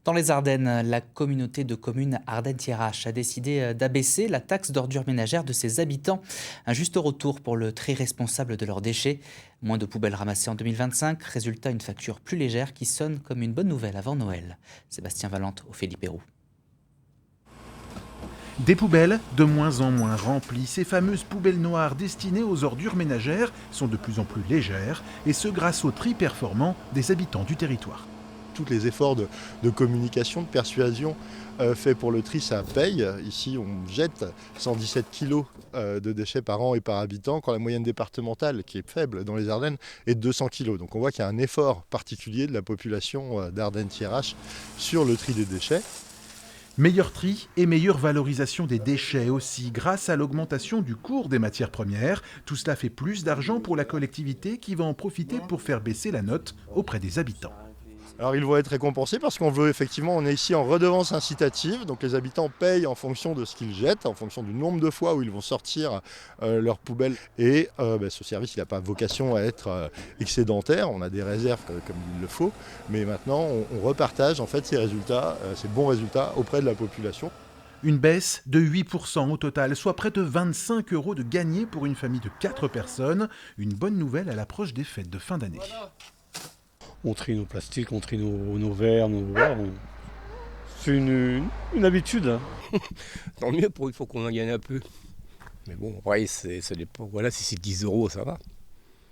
Dans les Ardennes, la communauté de communes Ardennes-Thiérache a décidé d'abaisser la taxe d'ordures ménagères de ses habitants. Un juste retour pour le tri responsable de leurs déchets. Moins de poubelles ramassées en 2025, résultat une facture plus légère qui sonne comme une bonne nouvelle avant Noël. Sébastien Valente, Ophélie Perroux. Des poubelles de moins en moins remplies. Ces fameuses poubelles noires destinées aux ordures ménagères sont de plus en plus légères, et ce grâce au tri performant des habitants du territoire. Tous les efforts de communication, de persuasion faits pour le tri, ça paye. Ici, on jette 117 kg de déchets par an et par habitant, quand la moyenne départementale, qui est faible dans les Ardennes, est de 200 kg. Donc on voit qu'il y a un effort particulier de la population d'Ardennes-Thiérache sur le tri des déchets. Meilleur tri et meilleure valorisation des déchets aussi, grâce à l'augmentation du cours des matières premières. Tout cela fait plus d'argent pour la collectivité qui va en profiter pour faire baisser la note auprès des habitants. Alors ils vont être récompensés parce qu'on veut effectivement, on est ici en redevance incitative, donc les habitants payent en fonction de ce qu'ils jettent, en fonction du nombre de fois où ils vont sortir leurs poubelles. Et ce service, il n'a pas vocation à être excédentaire, on a des réserves comme il le faut, mais maintenant on repartage en fait ces résultats, ces bons résultats auprès de la population. Une baisse de 8% au total, soit près de 25 € de gagnés pour une famille de 4 personnes. Une bonne nouvelle à l'approche des fêtes de fin d'année. On trie nos plastiques, on trie nos verres, c'est une habitude. Hein. Tant mieux, il faut qu'on en gagne un peu. Mais bon, ouais, ça dépend. Voilà, si c'est 10 €, ça va.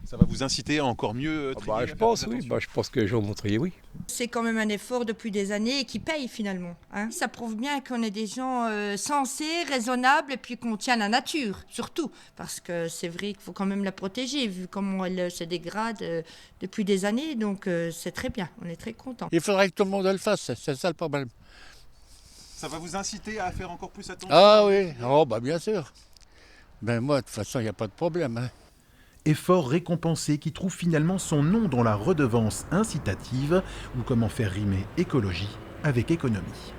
Ça va vous inciter à encore mieux trier, Je pense, oui. Je pense que les gens vont trier, oui. C'est quand même un effort depuis des années et qui paye finalement. Ça prouve bien qu'on est des gens sensés, raisonnables et puis qu'on tient la nature, surtout. Parce que c'est vrai qu'il faut quand même la protéger, vu comment elle se dégrade depuis des années. Donc c'est très bien, on est très contents. Il faudrait que tout le monde le fasse, c'est ça le problème. Ça va vous inciter à faire encore plus attention? Ah oui, bien sûr. Ben moi, de toute façon, il n'y a pas de problème. Hein. Effort récompensé qui trouve finalement son nom dans la redevance incitative, ou comment faire rimer écologie avec économie.